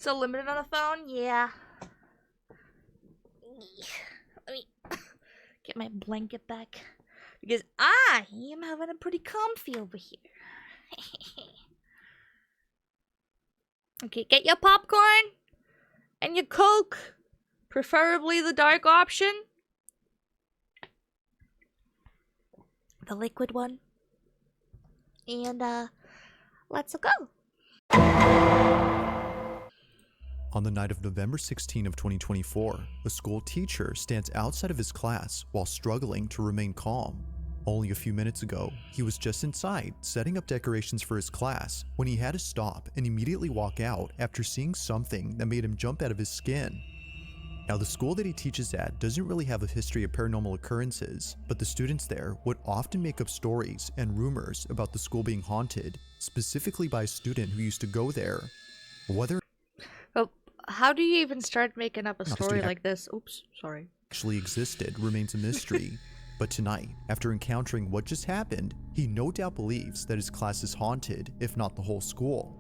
So limited on the phone? Yeah. Let me get my blanket back. Because I am having a pretty comfy over here. Okay, get your popcorn and your Coke. Preferably the dark option. The liquid one. And, let's go. On the night of November 16 of 2024, a school teacher stands outside of his class while struggling to remain calm. Only a few minutes ago, he was just inside setting up decorations for his class when he had to stop and immediately walk out after seeing something that made him jump out of his skin. Now, the school that he teaches at doesn't really have a history of paranormal occurrences, but the students there would often make up stories and rumors about the school being haunted, specifically by a student who used to go there. Whether how do you even start making up a story like this? Oops, sorry. Actually existed remains a mystery. But tonight, after encountering what just happened, he no doubt believes that his class is haunted, if not the whole school.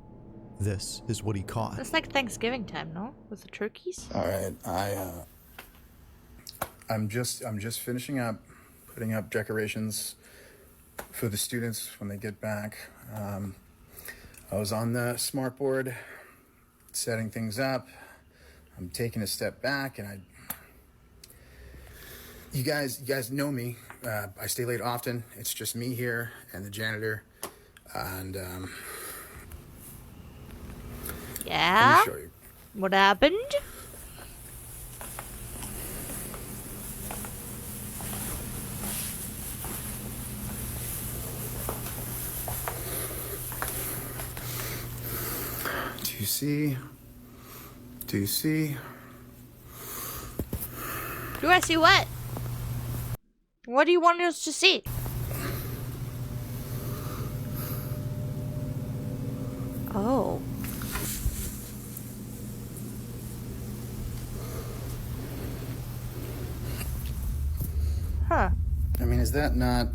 This is what he caught. It's like Thanksgiving time, no? With the turkeys? All right, I'm just finishing up putting up decorations for the students when they get back. I was on the smart board setting things up. I'm taking a step back, and you guys know me. I stay late often. It's just me here and the janitor, and yeah. Let me show you. What happened? Do you see? Do you see? Do I see what? What do you want us to see? Oh. Huh. I mean, is that not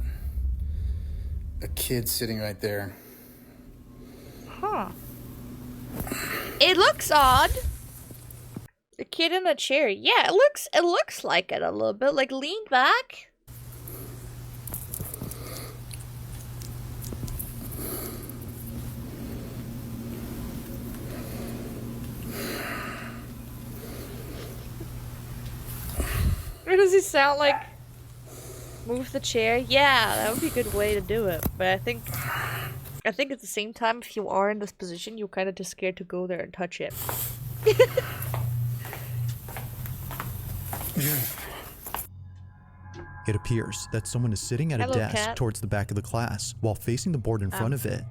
a kid sitting right there? Huh. It looks odd. The kid in a chair. Yeah, it looks like it a little bit. Like leaned back. Or does he sound like move the chair? Yeah, that would be a good way to do it. But I think at the same time, if you are in this position, you're kind of just scared to go there and touch it. It appears that someone is sitting at a desk cat. towards the back of the class while facing the board in front of it.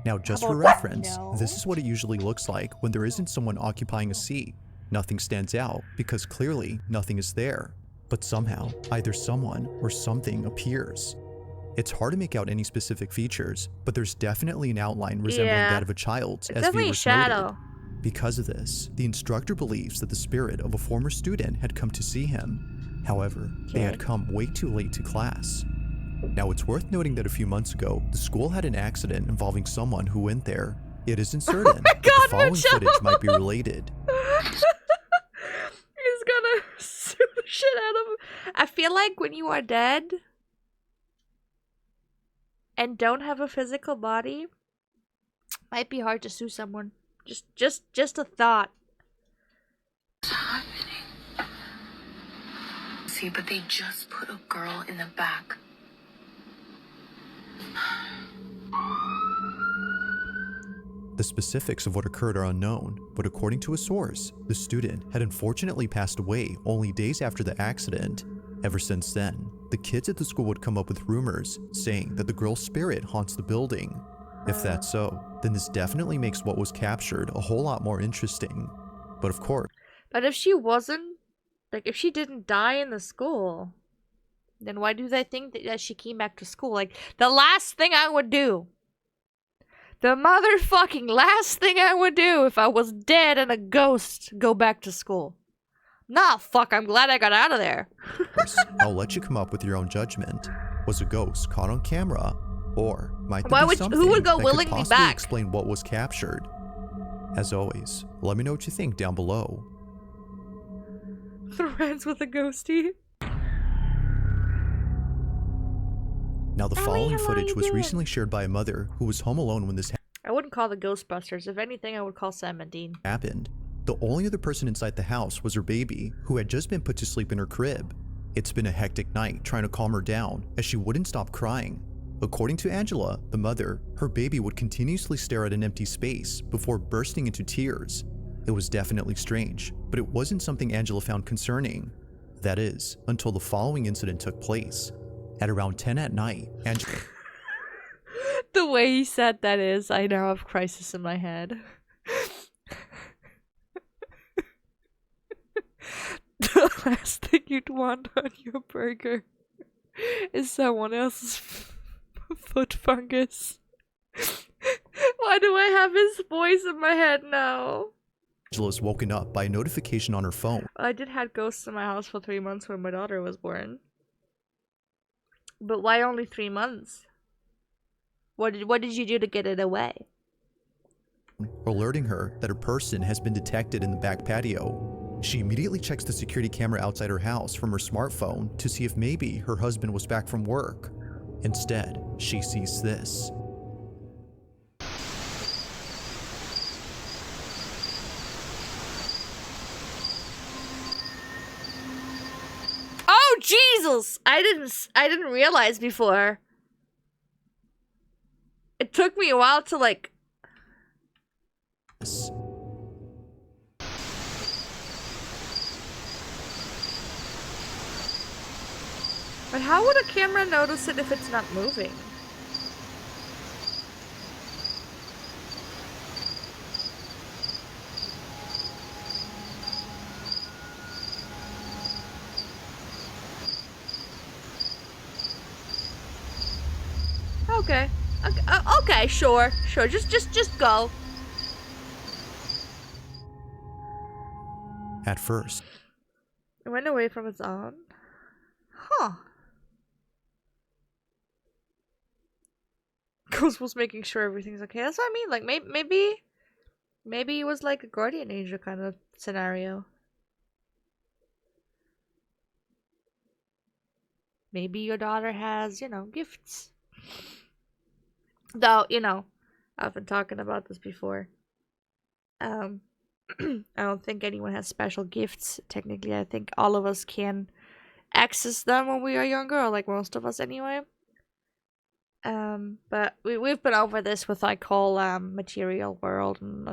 Now, just How for about reference, no? this is what it usually looks like when there isn't someone occupying a seat. Nothing stands out because clearly nothing is there. But somehow, either someone or something appears. It's hard to make out any specific features, but there's definitely an outline resembling that of a child's, It's as definitely a viewers shadow. noted. Because of this, the instructor believes that the spirit of a former student had come to see him. However, they had come way too late to class. Now, it's worth noting that a few months ago, the school had an accident involving someone who went there. It isn't certain, but the following footage might be related. He's gonna sue the shit out of him. I feel like when you are dead and don't have a physical body, might be hard to sue someone. Just a thought. What's happening? See, but they just put a girl in the back. The specifics of what occurred are unknown, but according to a source, the student had unfortunately passed away only days after the accident. Ever since then, the kids at the school would come up with rumors saying that the girl's spirit haunts the building. If that's so, then this definitely makes what was captured a whole lot more interesting. But of course... But if she wasn't, like if she didn't die in the school, then why do they think that she came back to school? Like, the last thing I would do, the motherfucking last thing I would do if I was dead and a ghost, go back to school. Nah, fuck, I'm glad I got out of there. I'll let you come up with your own judgment. Was a ghost caught on camera? Or might there be something who would go that willingly could possibly back? explain what was captured? As always, let me know what you think down below. Friends with a ghostie. Now, the Ellie, following how are footage you was doing? recently shared by a mother who was home alone when this I wouldn't call the Ghostbusters. If anything, I would call Sam and Dean. happened. The only other person inside the house was her baby, who had just been put to sleep in her crib. It's been a hectic night trying to calm her down, as she wouldn't stop crying. According to Angela, the mother, her baby would continuously stare at an empty space before bursting into tears. It was definitely strange, but it wasn't something Angela found concerning. That is, until the following incident took place. At around 10 at night, Angela The way he said that is, I now have crisis in my head. The last thing you'd want on your burger is someone else's foot fungus. Why do I have his voice in my head now? is woken up by a notification on her phone. I did have ghosts in my house for 3 months when my daughter was born. But why only 3 months? What did you do to get it away? Alerting her that a person has been detected in the back patio. She immediately checks the security camera outside her house from her smartphone to see if maybe her husband was back from work. Instead, she sees this. Oh Jesus! I didn't realize before. It took me a while to like. But how would a camera notice it if it's not moving? Okay. Okay, sure. Just go. At first, It went away from its own. Huh. Ghost was making sure everything's okay. That's what I mean. Like maybe it was like a guardian angel kind of scenario. Maybe your daughter has, gifts. Though, I've been talking about this before. I don't think anyone has special gifts. Technically, I think all of us can access them when we are younger, or like most of us anyway. But we've been over this with like whole material world and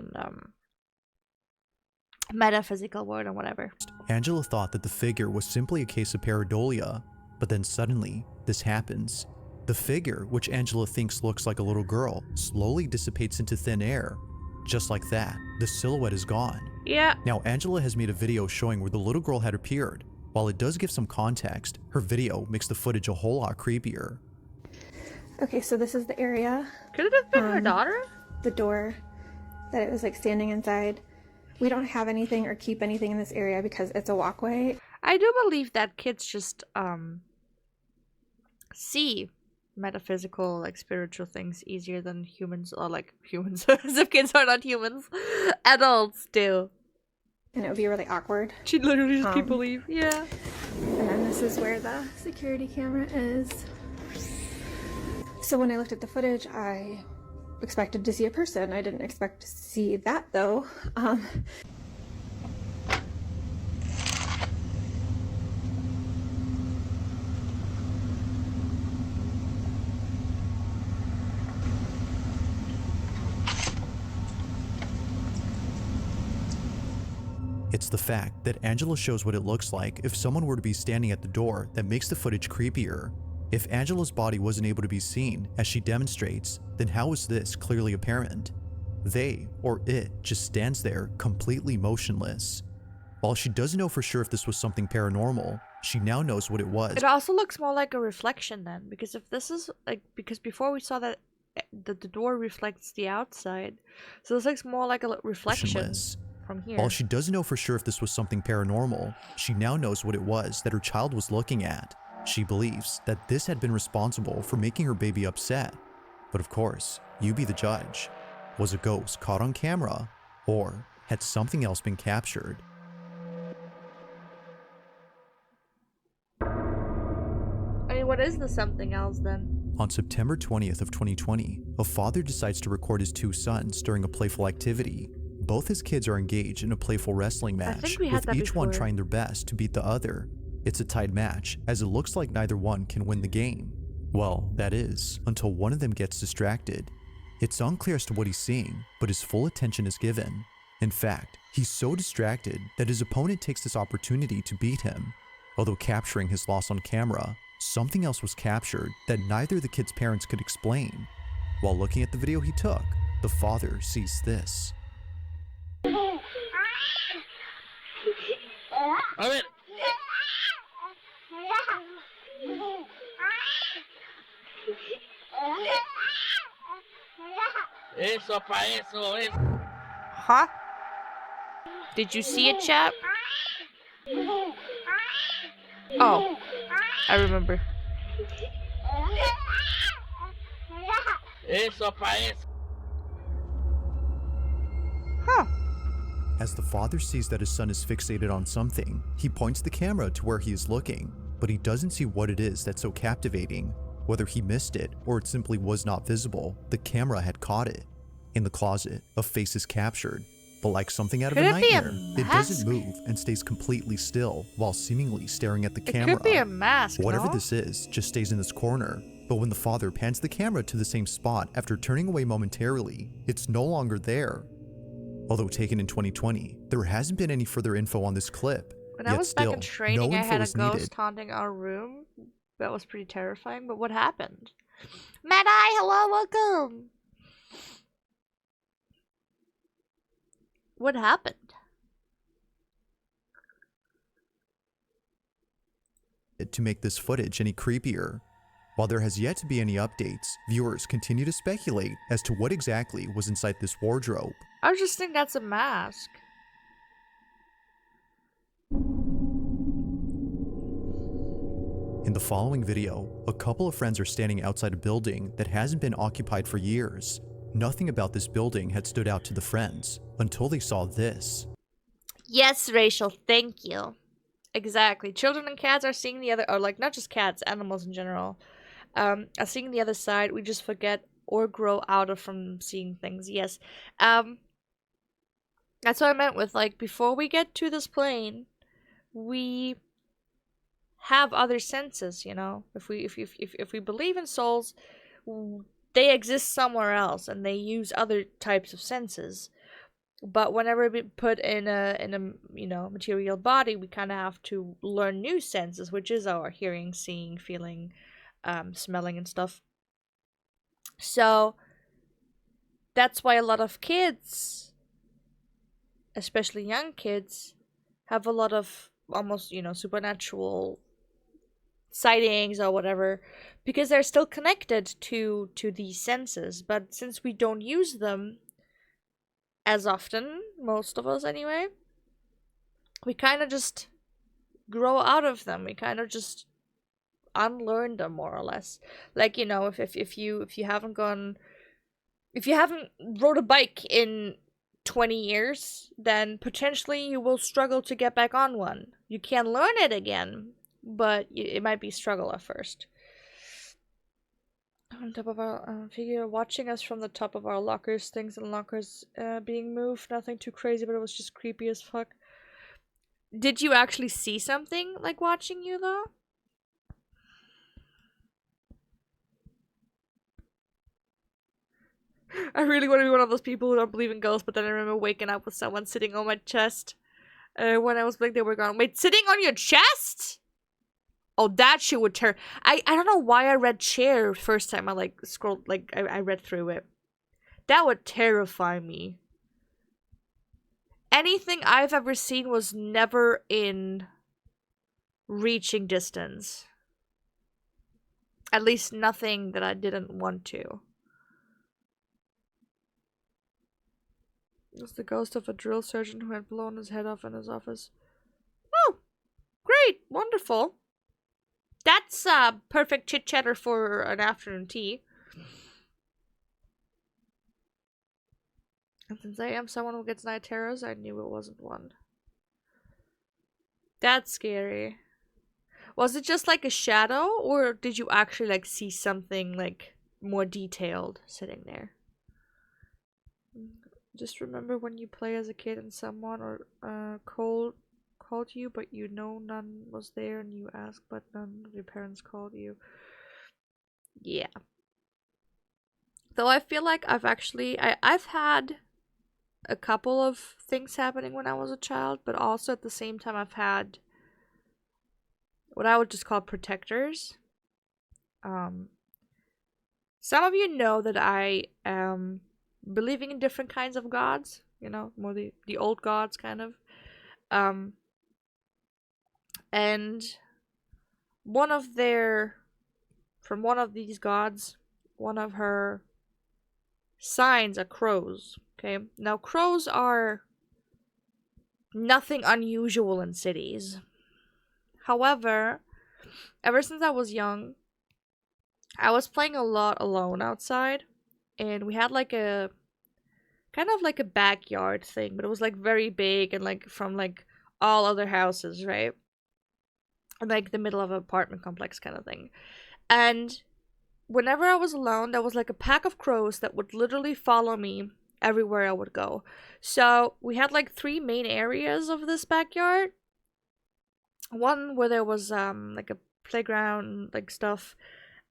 metaphysical world and whatever. Angela thought that the figure was simply a case of pareidolia, but then suddenly, this happens. The figure, which Angela thinks looks like a little girl, slowly dissipates into thin air. Just like that, the silhouette is gone. Yeah. Now, Angela has made a video showing where the little girl had appeared. While it does give some context, her video makes the footage a whole lot creepier. Okay, so this is the area, Could it have been her daughter? the door that it was like standing inside. We don't have anything or keep anything in this area because it's a walkway. I do believe that kids just see metaphysical, like spiritual things easier than humans, or like humans, as if kids are not humans. Adults do. And it would be really awkward. She literally just people Um, leave. Yeah. And then this is where the security camera is. So when I looked at the footage, I expected to see a person. I didn't expect to see that though. It's the fact that Angela shows what it looks like if someone were to be standing at the door that makes the footage creepier. If Angela's body wasn't able to be seen, as she demonstrates, then how is this clearly apparent? They, or it, just stands there completely motionless. While she doesn't know for sure if this was something paranormal, she now knows what it was. It also looks more like a reflection then, because if this is like, because before we saw that the door reflects the outside, so this looks more like a reflection Motionless. from here. While she doesn't know for sure if this was something paranormal, she now knows what it was that her child was looking at. She believes that this had been responsible for making her baby upset. But of course, you be the judge. Was a ghost caught on camera, Or had something else been captured? I mean, what is the something else then? On September 20th of 2020, a father decides to record his two sons during a playful activity. Both his kids are engaged in a playful wrestling I match, think we had with that each one before. trying their best to beat the other. It's a tied match, as it looks like neither one can win the game. Well, that is, until one of them gets distracted. It's unclear as to what he's seeing, but his full attention is given. In fact, he's so distracted that his opponent takes this opportunity to beat him. Although capturing his loss on camera, something else was captured that neither of the kid's parents could explain. While looking at the video he took, the father sees this. A ver. Eso pa eso es. Huh? Did you see it, chap? Oh, I remember. Eso pa eso. Huh. As the father sees that his son is fixated on something, he points the camera to where he is looking, but he doesn't see what it is that's so captivating. Whether he missed it or it simply was not visible, the camera had caught it. In the closet, a face is captured, but like something out of Could a it be a nightmare, it doesn't mask? move and stays completely still while seemingly staring at the It camera. could be a mask, Whatever no? this is just stays in this corner, but when the father pans the camera to the same spot after turning away momentarily, it's no longer there. Although taken in 2020, there hasn't been any further info on this clip. When I Yet was back still, in training, no I info had a is needed. ghost haunting our room. That was pretty terrifying, but what happened? Mad Eye, hello, welcome! What happened? To make this footage any creepier. While there has yet to be any updates, viewers continue to speculate as to what exactly was inside this wardrobe. I just think that's a mask. In the following video, a couple of friends are standing outside a building that hasn't been occupied for years. Nothing about this building had stood out to the friends until they saw this. Yes, Rachel, thank you. Exactly. Children and cats are seeing the other, or like not just cats, animals in general, are seeing the other side. We just forget or grow out of from seeing things. Yes. That's what I meant with like before we get to this plane, we have other senses, you know. If we believe in souls, they exist somewhere else and they use other types of senses. But whenever we put in a you know material body, we kind of have to learn new senses, which is our hearing, seeing, feeling, smelling, and stuff. So that's why a lot of kids, especially young kids, have a lot of almost supernatural sightings or whatever, because they're still connected to these senses. But since we don't use them as often, most of us anyway, we kind of just grow out of them. We kind of just unlearn them, more or less. Like, you know, if you haven't rode a bike in 20 years, then potentially you will struggle to get back on one. You can learn it again, but it might be struggle at first. On top of our figure watching us from the top of our lockers, things in lockers being moved. Nothing too crazy, but it was just creepy as fuck. Did you actually see something like watching you though? I really want to be one of those people who don't believe in ghosts, but then I remember waking up with someone sitting on my chest when I was like they were gone. Wait, sitting on your chest? Oh, that shit would turn. I don't know why I read chair first time. I like scrolled, like I read through it. That would terrify me. Anything I've ever seen was never in reaching distance. At least nothing that I didn't want to. It was the ghost of a drill sergeant who had blown his head off in his office. Oh, great, wonderful. That's perfect chit chatter for an afternoon tea. And since I am someone who gets night terrors, I knew it wasn't one. That's scary. Was it just like a shadow, or did you actually like see something like more detailed sitting there? Just remember when you play as a kid and someone or called you, but you know none was there, and you asked, but none of your parents called you. Yeah. Though I feel like I've had a couple of things happening when I was a child, but also at the same time I've had what I would just call protectors. Some of you know that I am believing in different kinds of gods, you know, more the old gods kind of. And from one of these gods, one of her signs are crows. Okay, now crows are nothing unusual in cities. However, ever since I was young, I was playing a lot alone outside, and we had like a kind of like a backyard thing, but it was like very big and like from like all other houses, right? And like the middle of an apartment complex kind of thing. And whenever I was alone, there was like a pack of crows that would literally follow me everywhere I would go. So we had like 3 main areas of this backyard. One where there was like a playground like stuff.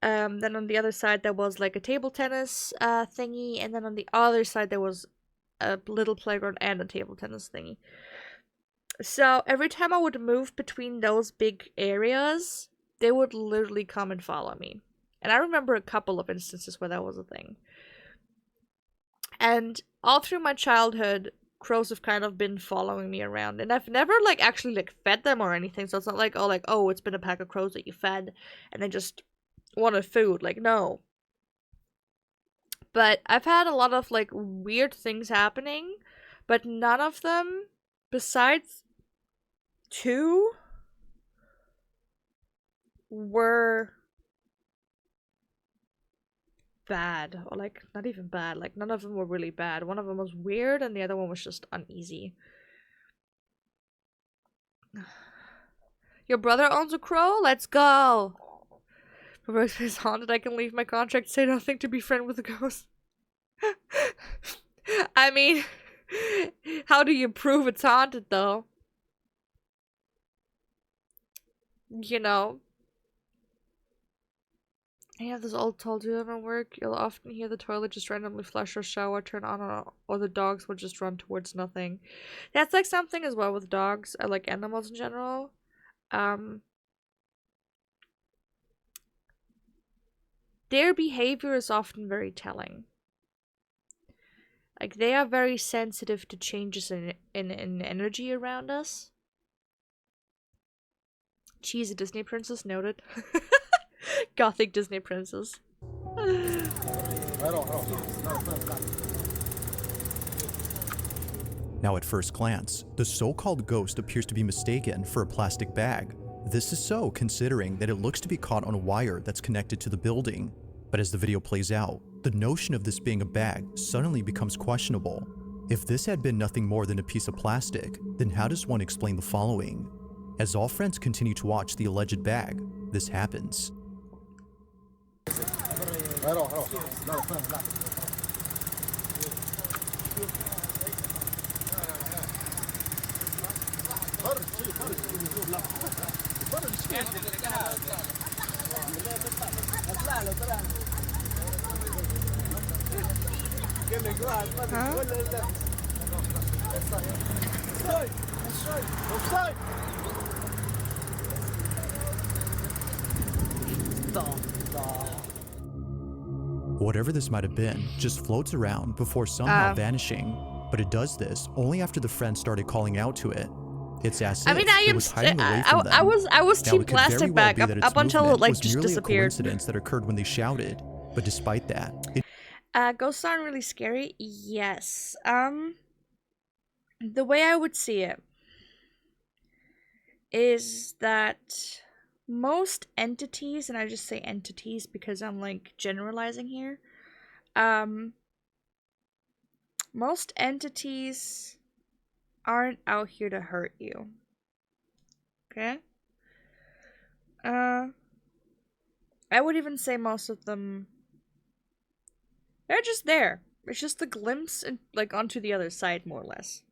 Then on the other side there was like a table tennis thingy, and then on the other side there was a little playground and a table tennis thingy. So every time I would move between those big areas, they would literally come and follow me. And I remember a couple of instances where that was a thing. And all through my childhood, crows have kind of been following me around. And I've never like actually like fed them or anything. So it's not like, oh, it's been a pack of crows that you fed and they just wanted food. Like, no. But I've had a lot of like weird things happening, but none of them, besides 2, were bad. Or like not even bad. Like none of them were really bad. One of them was weird and the other one was just uneasy. Your brother owns a crow? Let's go! If it's haunted, I can leave my contract, say nothing to be friend with a ghost. I mean, how do you prove it's haunted though? You know. I have this old told you at work. You'll often hear the toilet just randomly flush or shower turn on, or the dogs will just run towards nothing. That's like something as well with dogs, or like animals in general. Their behavior is often very telling. Like they are very sensitive to changes in energy around us. She's a Disney princess, noted. Gothic Disney princess. Now at first glance, the so-called ghost appears to be mistaken for a plastic bag. This is so considering that it looks to be caught on a wire that's connected to the building. But as the video plays out, the notion of this being a bag suddenly becomes questionable. If this had been nothing more than a piece of plastic, then how does one explain the following? As all friends continue to watch the alleged bag, this happens. Whatever this might have been just floats around before somehow vanishing, but it does this only after the friends started calling out to it. It's as I mean, if it was hiding away from them. I was Now, team it could very plastic well bag be that its up until it movement like was just merely disappeared. a coincidence that occurred when they shouted, but despite that, Ghosts aren't really scary. Yes. The way I would see it is that most entities, and I just say entities because I'm like generalizing here, Most entities aren't out here to hurt you. Okay? I would even say most of them, they're just there. It's just a glimpse and like onto the other side, more or less.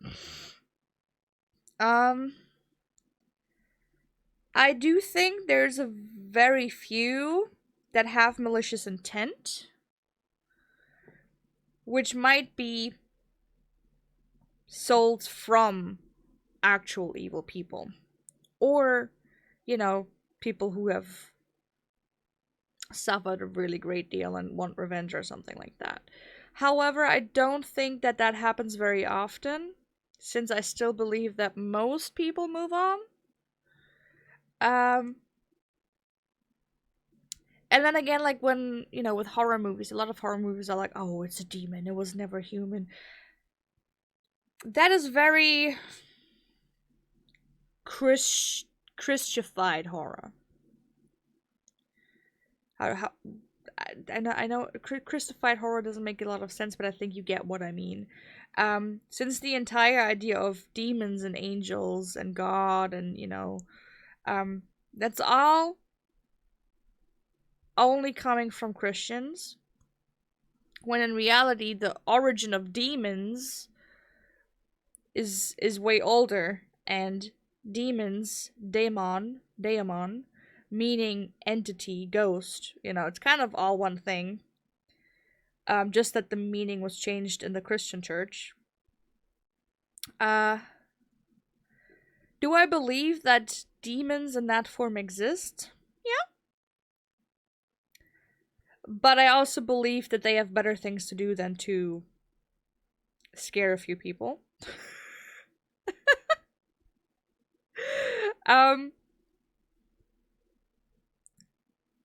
I do think there's a very few that have malicious intent, which might be souls from actual evil people, or, you know, people who have suffered a really great deal and want revenge or something like that. However, I don't think that that happens very often, since I still believe that most people move on. And then again, like when, you know, with horror movies, a lot of horror movies are like, oh, it's a demon, it was never human. That is very Christified horror. I know Christified horror doesn't make a lot of sense, but I think you get what I mean. Since the entire idea of demons and angels and God and, you know, that's all only coming from Christians, when in reality the origin of demons is way older, and demons, daemon, meaning entity, ghost, you know, it's kind of all one thing. Just that the meaning was changed in the Christian church. Do I believe that demons in that form exist? Yeah. But I also believe that they have better things to do than to scare a few people.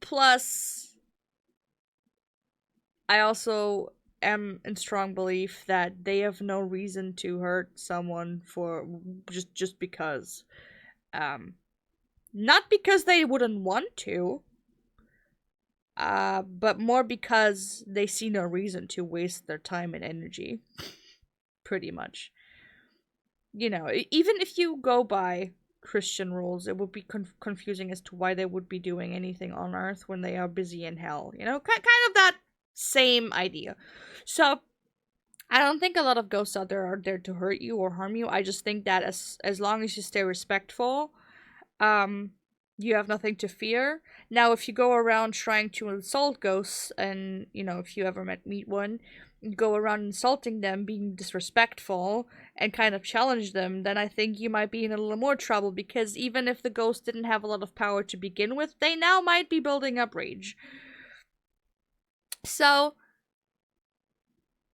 Plus, I also am in strong belief that they have no reason to hurt someone for just because. Not because they wouldn't want to, but more because they see no reason to waste their time and energy. Pretty much. You know, even if you go by Christian rules, it would be confusing as to why they would be doing anything on Earth when they are busy in hell. You know, kind of that same idea. So, I don't think a lot of ghosts out there are there to hurt you or harm you. I just think that as long as you stay respectful, you have nothing to fear. Now, if you go around trying to insult ghosts, and, you know, if you ever meet one, go around insulting them, being disrespectful, and kind of challenge them, then I think you might be in a little more trouble, because even if the ghost didn't have a lot of power to begin with, they now might be building up rage. So,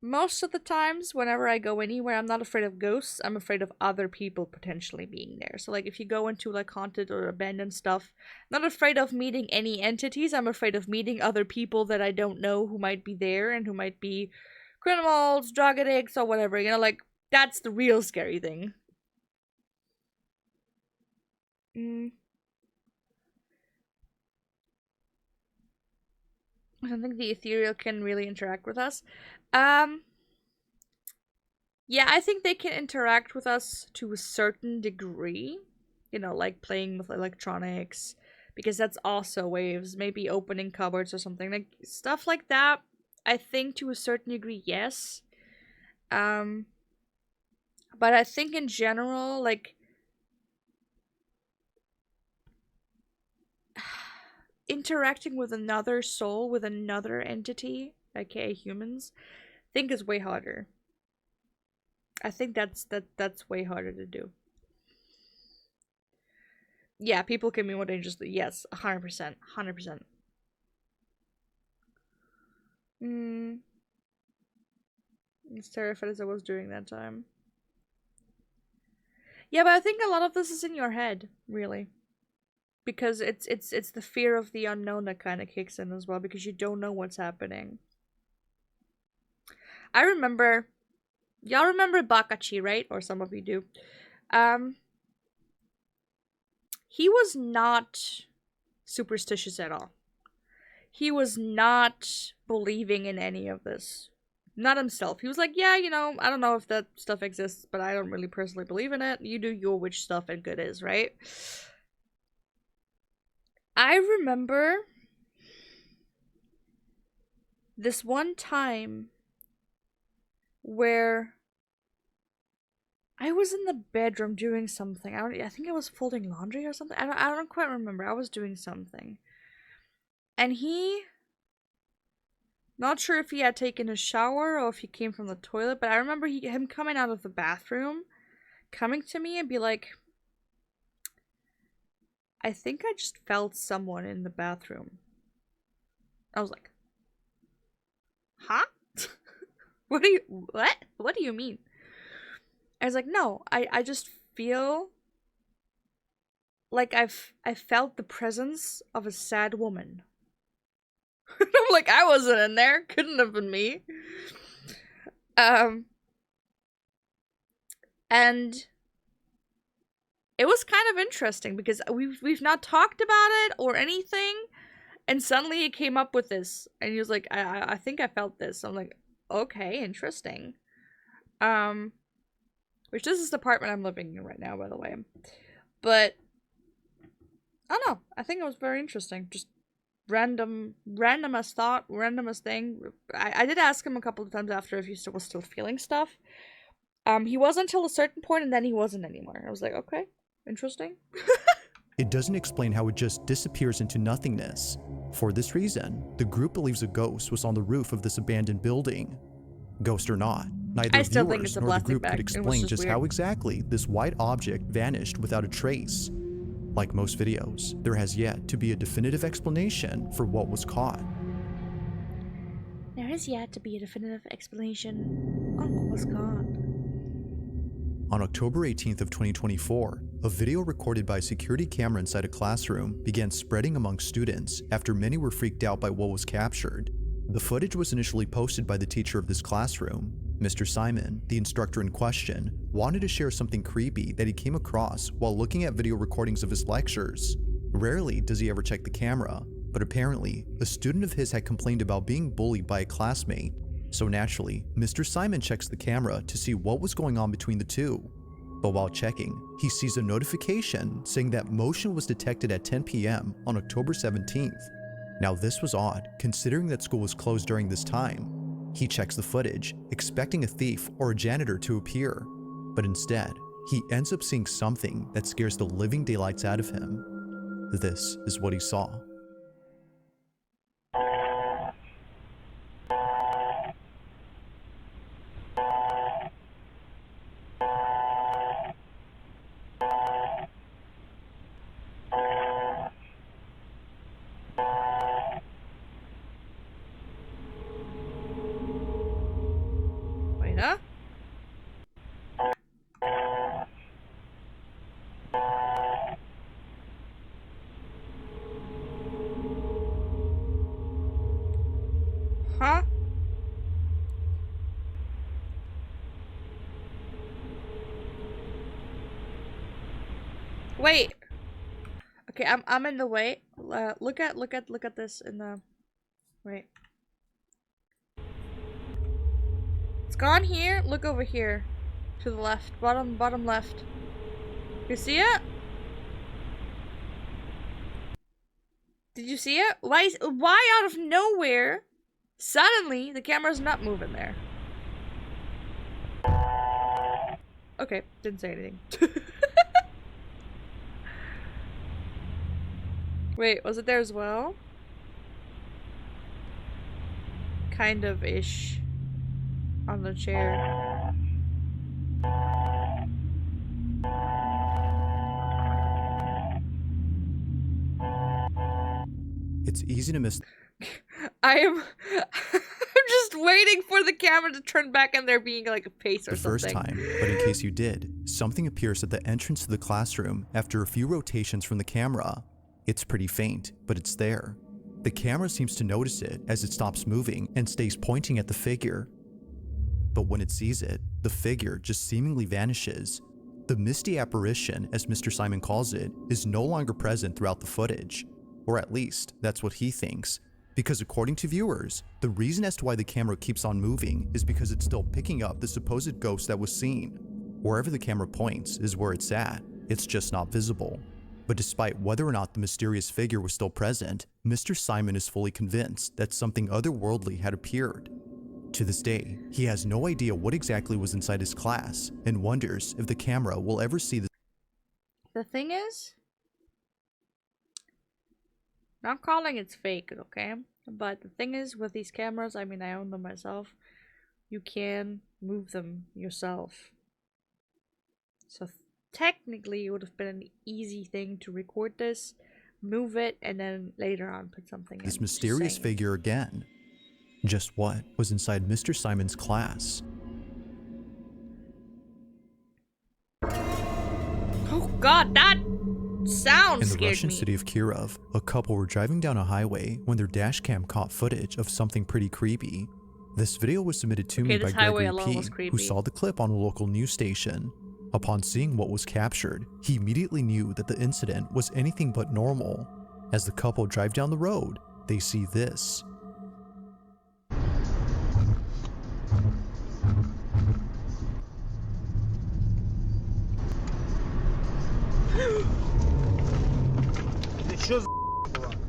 most of the times, whenever I go anywhere, I'm not afraid of ghosts, I'm afraid of other people potentially being there. So, like, if you go into, like, haunted or abandoned stuff, I'm not afraid of meeting any entities, I'm afraid of meeting other people that I don't know who might be there and who might be criminals, drug addicts, or whatever, you know, like, that's the real scary thing. I don't think the ethereal can really interact with us. Yeah, I think they can interact with us to a certain degree. You know, like playing with electronics, because that's also waves. Maybe opening cupboards or something, like stuff like that. I think to a certain degree, yes. But I think in general, like, interacting with another soul, with another entity, aka humans, I think is way harder. I think that's way harder to do. Yeah, people can be more dangerous. Yes, 100%, 100%. As terrified as I was during that time. Yeah, but I think a lot of this is in your head, really. Because it's the fear of the unknown that kind of kicks in as well, because you don't know what's happening. I remember, y'all remember Bakachi, right? Or some of you do. He was not superstitious at all. He was not believing in any of this. Not himself. He was like, yeah, I don't know if that stuff exists, but I don't really personally believe in it. You do your witch stuff and good is, right? I remember this one time where I was in the bedroom doing something. I think I was folding laundry or something. I don't quite remember. I was doing something. And not sure if he had taken a shower or if he came from the toilet, but I remember him coming out of the bathroom, coming to me and be like, I think I just felt someone in the bathroom. I was like, huh? What do you mean? I was like, no, I just feel like I felt the presence of a sad woman. I'm like, I wasn't in there. Couldn't have been me. And it was kind of interesting because we've not talked about it or anything, and suddenly he came up with this, and he was like, I think I felt this. I'm like, okay, interesting. Which this is the apartment I'm living in right now, by the way. But I don't know. I think it was very interesting. Just random as thought, random as thing. I did ask him a couple of times after if he was still feeling stuff. He was until a certain point, and then he wasn't anymore. I was like, okay, interesting. It doesn't explain how it just disappears into nothingness. For this reason, the group believes a ghost was on the roof of this abandoned building. Ghost or not, neither still think viewers it's a nor the plastic group bag. could It was explain just just weird. how exactly this white object vanished without a trace. Like most videos, there has yet to be a definitive explanation for what was caught. There has yet to be a definitive explanation on what was caught. On October 18th of 2024, a video recorded by a security camera inside a classroom began spreading among students after many were freaked out by what was captured. The footage was initially posted by the teacher of this classroom. Mr. Simon, the instructor in question, wanted to share something creepy that he came across while looking at video recordings of his lectures. Rarely does he ever check the camera, but apparently, a student of his had complained about being bullied by a classmate. So naturally, Mr. Simon checks the camera to see what was going on between the two. But while checking, he sees a notification saying that motion was detected at 10 p.m. on October 17th. Now this was odd, considering that school was closed during this time. He checks the footage, expecting a thief or a janitor to appear. But instead, he ends up seeing something that scares the living daylights out of him. This is what he saw. Wait, huh? Huh? Wait. Okay, I'm in the way. Look at this in the. Wait. It's gone here. Look over here, to the left, bottom left. You see it? Did you see it? Why out of nowhere, suddenly the camera's not moving there? Okay, didn't say anything. Wait, was it there as well? Kind of ish. On the chair. It's easy to miss I'm just waiting for the camera to turn back and there being like a face or the first something. time, but in case you did, something appears at the entrance to the classroom after a few rotations from the camera. It's pretty faint, but it's there. The camera seems to notice it as it stops moving and stays pointing at the figure. But when it sees it, the figure just seemingly vanishes. The misty apparition, as Mr. Simon calls it, is no longer present throughout the footage. Or at least, that's what he thinks. Because according to viewers, the reason as to why the camera keeps on moving is because it's still picking up the supposed ghost that was seen. Wherever the camera points is where it's at, it's just not visible. But despite whether or not the mysterious figure was still present, Mr. Simon is fully convinced that something otherworldly had appeared. To this day, he has no idea what exactly was inside his class and wonders if the camera will ever see the The thing is, not calling it's fake, okay? But the thing is, with these cameras, I mean, I own them myself. You can move them yourself. So technically, it would have been an easy thing to record this, move it, and then later on put something in. this mysterious figure again. Just what was inside Mr. Simon's class? Oh god, that sound In the scared Russian me. city of Kirov, a couple were driving down a highway when their dashcam caught footage of something pretty creepy. This video was submitted to me by this highway Gregory alone P, was creepy. who saw the clip on a local news station. Upon seeing what was captured, he immediately knew that the incident was anything but normal. As the couple drive down the road, they see this.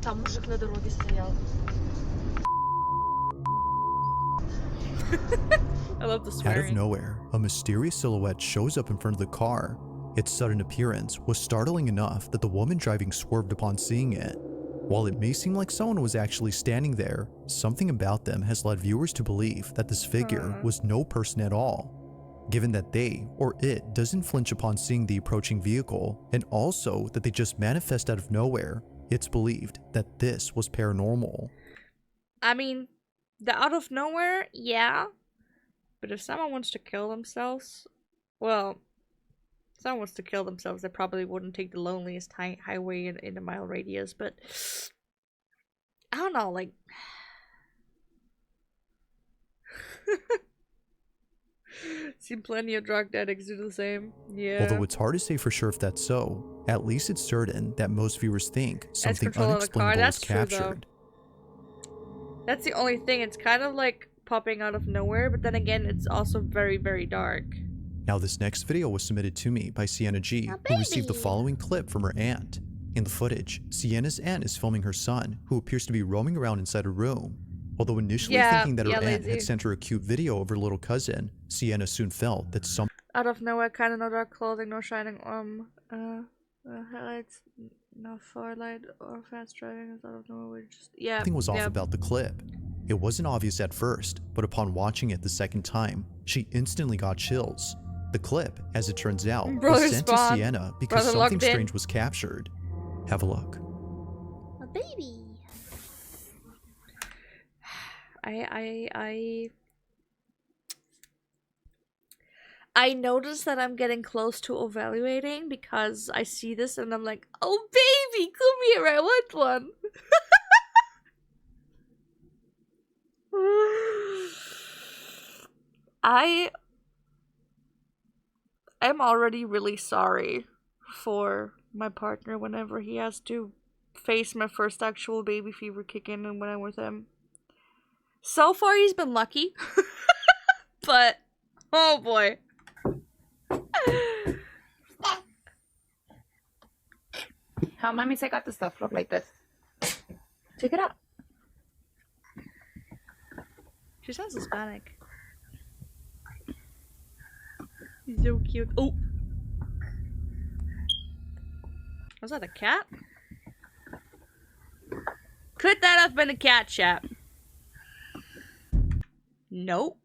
Там мужик на дороге стоял. I love the Out of swearing. nowhere, a mysterious silhouette shows up in front of the car. Its sudden appearance was startling enough that the woman driving swerved upon seeing it. While it may seem like someone was actually standing there, something about them has led viewers to believe that this figure was no person at all, given that they or it doesn't flinch upon seeing the approaching vehicle, and also that they just manifest out of nowhere. It's believed that this was paranormal. I mean, the out of nowhere, yeah. But if someone wants to kill themselves, well, if someone wants to kill themselves, they probably wouldn't take the loneliest highway in a mile radius. But I don't know, like. Seen plenty of drug addicts do the same. Yeah. Although it's hard to say for sure if that's so, at least it's certain that most viewers think something control of the car. unexplainable was That's true, though. captured. That's the only thing. It's kind of like popping out of nowhere, but then again, it's also very, very dark. Now this next video was submitted to me by Sienna G, who received the following clip from her aunt. In the footage, Sienna's aunt is filming her son, who appears to be roaming around inside a room. Although initially thinking that her aunt lazy. had sent her a cute video of her little cousin, Sienna soon felt that something Out of nowhere, kind of no dark clothing, no shining highlights, no far light or fast driving. Out of nowhere, was off about the clip. It wasn't obvious at first, but upon watching it the second time, she instantly got chills. The clip, as it turns out, Brother was sent to spawn. Sienna because Brother something logged in. strange was captured. Have a look. A baby. I notice that I'm getting close to evaluating because I see this and I'm like, oh baby, come here, I want one. I'm already really sorry for my partner whenever he has to face my first actual baby fever kick in and when I'm with him. So far he's been lucky. But oh boy. How mommy say got the stuff look like this? Check it out. She sounds Hispanic. He's so cute. Oh! Was that a cat? Could that have been a cat, chap? Nope.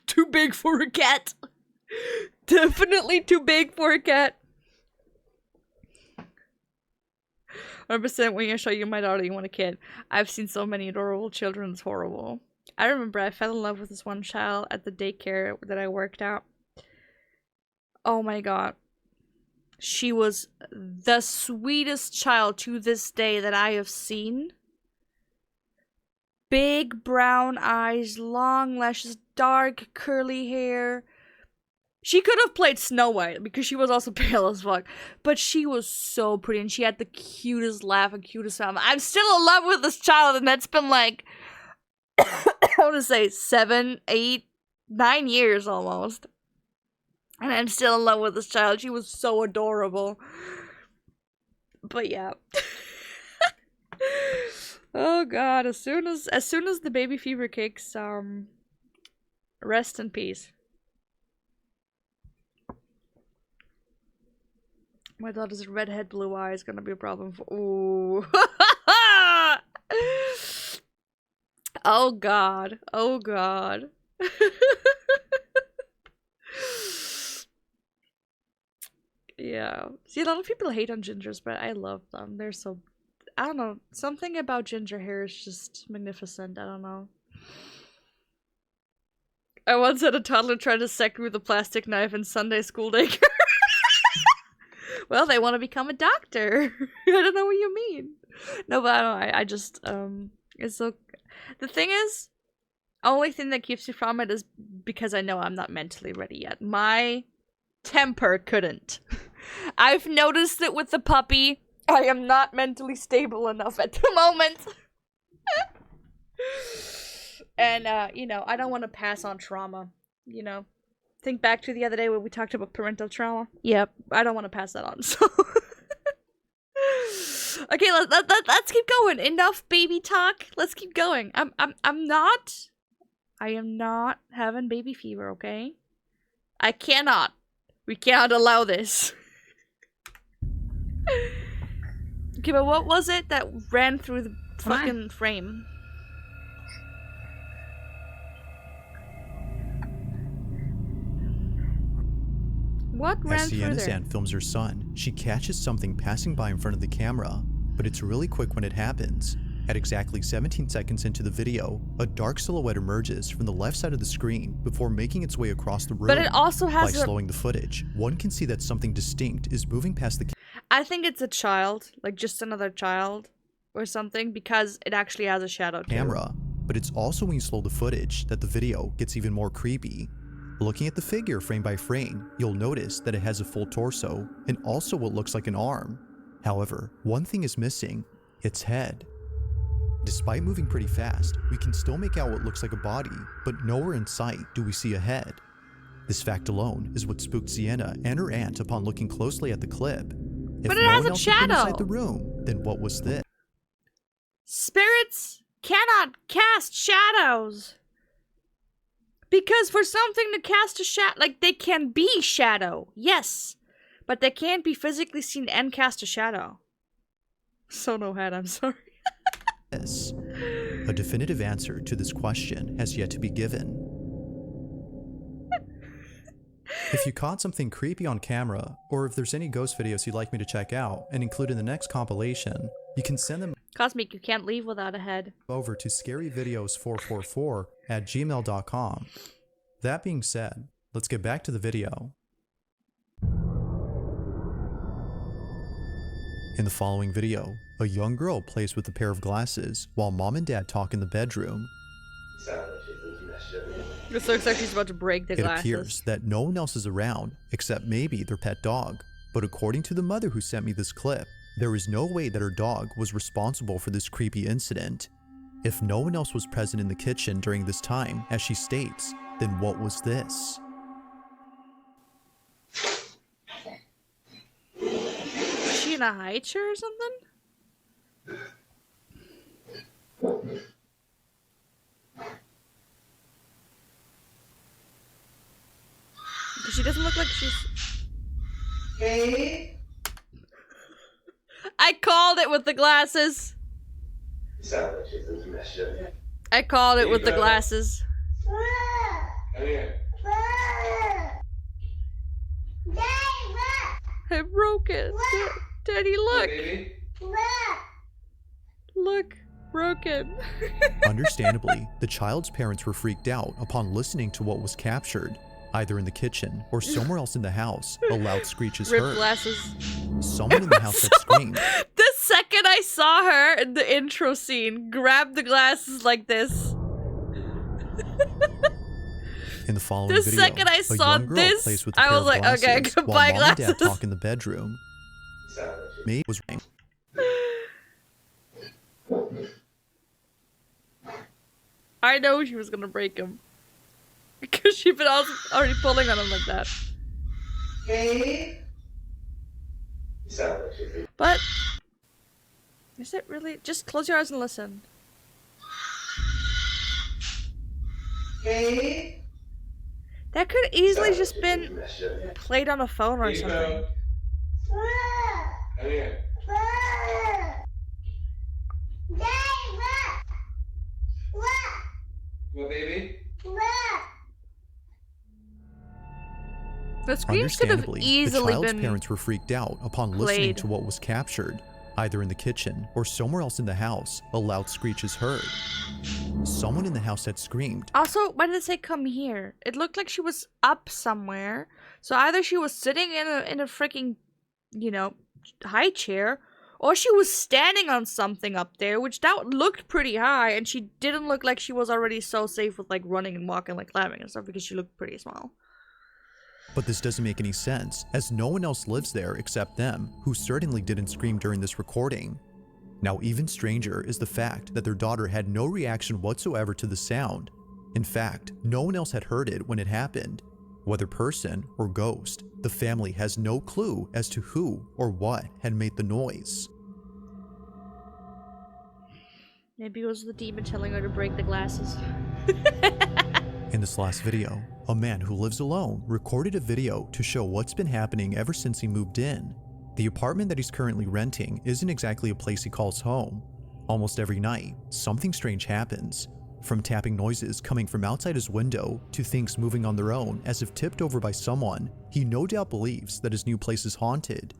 Too big for a cat. Definitely too big for a cat. 100% when I show you my daughter, you want a kid. I've seen so many adorable children, it's horrible. I remember I fell in love with this one child at the daycare that I worked at. Oh my god. She was the sweetest child to this day that I have seen. Big brown eyes, long lashes, dark curly hair. She could have played Snow White because she was also pale as fuck. But she was so pretty and she had the cutest laugh and cutest sound. I'm still in love with this child and that's been like, I want to say 7, 8, 9 years almost. And I'm still in love with this child. She was so adorable. But yeah. Oh god, as soon as the baby fever kicks, rest in peace. My daughter's redhead blue eye is gonna be a problem for ooh. Oh god. Oh god. Yeah. See, a lot of people hate on gingers, but I love them. They're so... I don't know. Something about ginger hair is just magnificent. I don't know. I once had a toddler try to sec me with a plastic knife in Sunday school daycare. Well, they want to become a doctor. I don't know what you mean. No, but I don't know. I just, it's so... The thing is, only thing that keeps me from it is because I know I'm not mentally ready yet. My temper couldn't. I've noticed it with the puppy. I am not mentally stable enough at the moment. And, you know, I don't want to pass on trauma, you know. Think back to the other day when we talked about parental trauma. Yep, I don't want to pass that on, so... Okay, let's keep going. Enough baby talk. Let's keep going. I am not having baby fever, okay? I cannot. We cannot allow this. Okay, but what was it that ran through the fucking frame? What ran As through Sienna's there? aunt films her son, she catches something passing by in front of the camera, but it's really quick when it happens. At exactly 17 seconds into the video, a dark silhouette emerges from the left side of the screen before making its way across the room. But it also By has slowing the footage, one can see that something distinct is moving past the I think it's a child, like just another child or something, because it actually has a shadow too. camera, but it's also when you slow the footage that the video gets even more creepy. Looking at the figure frame by frame, you'll notice that it has a full torso and also what looks like an arm. However, one thing is missing, its head. Despite moving pretty fast, we can still make out what looks like a body, but nowhere in sight do we see a head. This fact alone is what spooked Sienna and her aunt upon looking closely at the clip. If But it no has one a else had been shadow. inside the room, then what was this? Spirits cannot cast shadows. Because for something to cast a shadow, like, they can be shadow, yes. But they can't be physically seen and cast a shadow. So no head, I'm sorry. A definitive answer to this question has yet to be given. If you caught something creepy on camera, or if there's any ghost videos you'd like me to check out and include in the next compilation, you can send them Cosmic, you can't leave without a head. over to scaryvideos444@gmail.com. That being said, let's get back to the video. In the following video, a young girl plays with a pair of glasses while mom and dad talk in the bedroom. This looks like she's about to break the It glasses. appears that no one else is around except maybe their pet dog, but according to the mother who sent me this clip, there is no way that her dog was responsible for this creepy incident. If no one else was present in the kitchen during this time, as she states, then what was this? Is she in a high chair or something? She doesn't look like she's... Hey. I called it with the glasses. I called it with the glasses. I broke it. Daddy, look. Look. Broken. Understandably, the child's parents were freaked out upon listening to what was captured. Either in the kitchen or somewhere else in the house, a loud screech is Ripped heard. glasses. Someone in the house had screamed. The second I saw her in the intro scene, grab the glasses like this. In the following The video, second I a saw young girl this, plays with a I pair was of like, glasses okay, while goodbye mom and dad glasses. talk in the bedroom. Me was ring. I know she was gonna break him. Because she'd been already pulling on him like that. But is it really? Just close your eyes and listen. That could easily just been played on a phone or something. The screams could have Understandably, the easily child's been parents were freaked out upon listening played. to what was captured. Either in the kitchen or somewhere else in the house, a loud screech is heard. Someone in the house had screamed. Also, why did it say come here? It looked like she was up somewhere. So either she was sitting in a freaking, you know, high chair, or she was standing on something up there, which that looked pretty high, and she didn't look like she was already so safe with like running and walking, like climbing and stuff, because she looked pretty small. But this doesn't make any sense, as no one else lives there except them, who certainly didn't scream during this recording. Now, even stranger is the fact that their daughter had no reaction whatsoever to the sound. In fact, no one else had heard it when it happened. Whether person or ghost, the family has no clue as to who or what had made the noise. Maybe it was the demon telling her to break the glasses. In this last video, a man who lives alone recorded a video to show what's been happening ever since he moved in. The apartment that he's currently renting isn't exactly a place he calls home. Almost every night, something strange happens. From tapping noises coming from outside his window to things moving on their own as if tipped over by someone, he no doubt believes that his new place is haunted.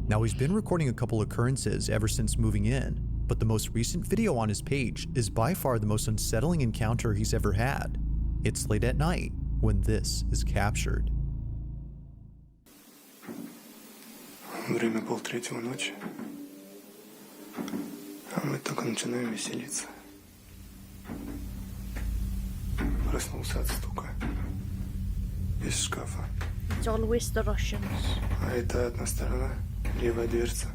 Now, he's been recording a couple occurrences ever since moving in, but the most recent video on his page is by far the most unsettling encounter he's ever had. It's late at night when this is captured. Время 2:30 ночи, а мы только начинаем веселиться. Проснулся от стука из шкафа. It's always the Russians. А это одна сторона, левая дверца.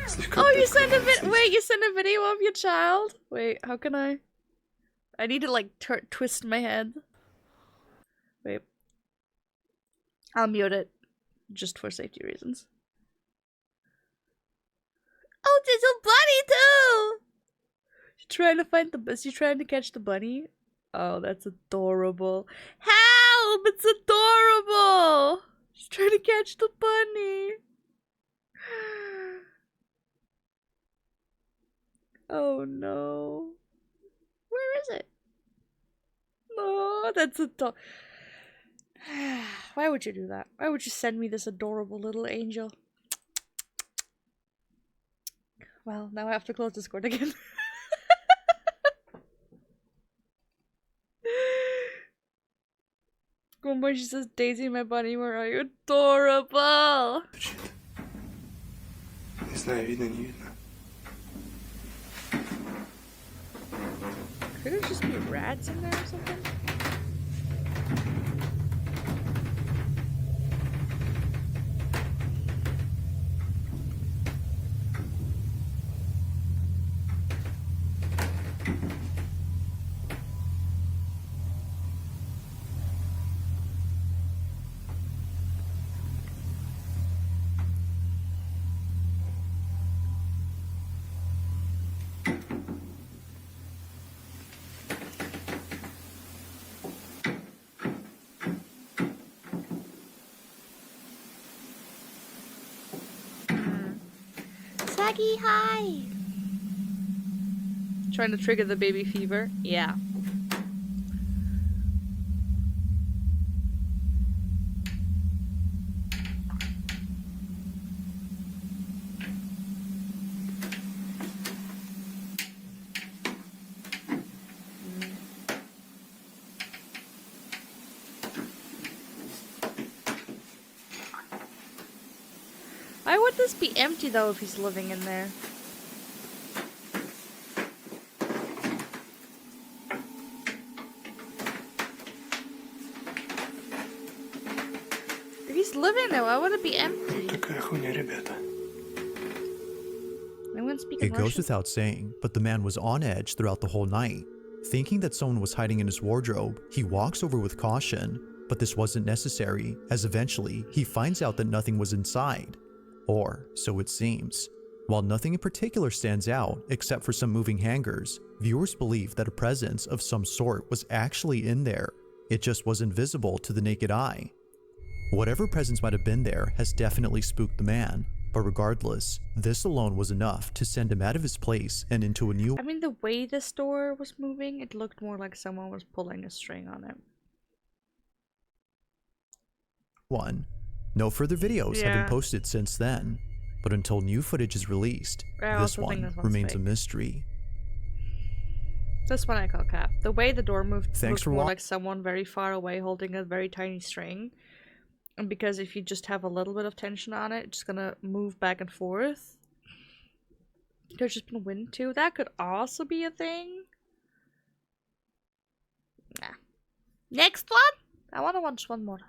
Слегка Oh, you sent a приоткрывается. Wait, you sent a video of your child? Wait, how can I need to like twist my head. Wait. I'll mute it. Just for safety reasons. Oh, there's a bunny too! She's trying to find the She's trying to catch the bunny? Oh, that's adorable. Help! It's adorable! She's trying to catch the bunny. Oh no. Where is it? Oh, that's adorable. Why would you do that? Why would you send me this adorable little angel? Well, now I have to close Discord again. One more, she says, Daisy, my bunny, where are you? Adorable! Не знаю, видно, не видно. Could it just be rats in there or something? Saggy, hi! Trying to trigger the baby fever? Yeah. Why would this be empty though if he's living in there? living there. Why would it be empty? Такая хуйня, ребята. Anyone speak It goes Russian? without saying, but the man was on edge throughout the whole night. Thinking that someone was hiding in his wardrobe, he walks over with caution, but this wasn't necessary, as eventually he finds out that nothing was inside. Or so it seems. While nothing in particular stands out, except for some moving hangers, viewers believe that a presence of some sort was actually in there. It just wasn't visible to the naked eye. Whatever presence might have been there has definitely spooked the man, but regardless, this alone was enough to send him out of his place and into a new I mean, the way this door was moving, it looked more like someone was pulling a string on it. one. No further videos have Yeah. been posted since then, but until new footage is released, I this also think one this one's remains a fake. mystery. This one I call cap. The way the door moved Thanks looked for more wa- like someone very far away holding a very tiny string. And because if you just have a little bit of tension on it, it's gonna move back and forth. There's just been wind too. That could also be a thing. Nah. Next one? I wanna watch one more.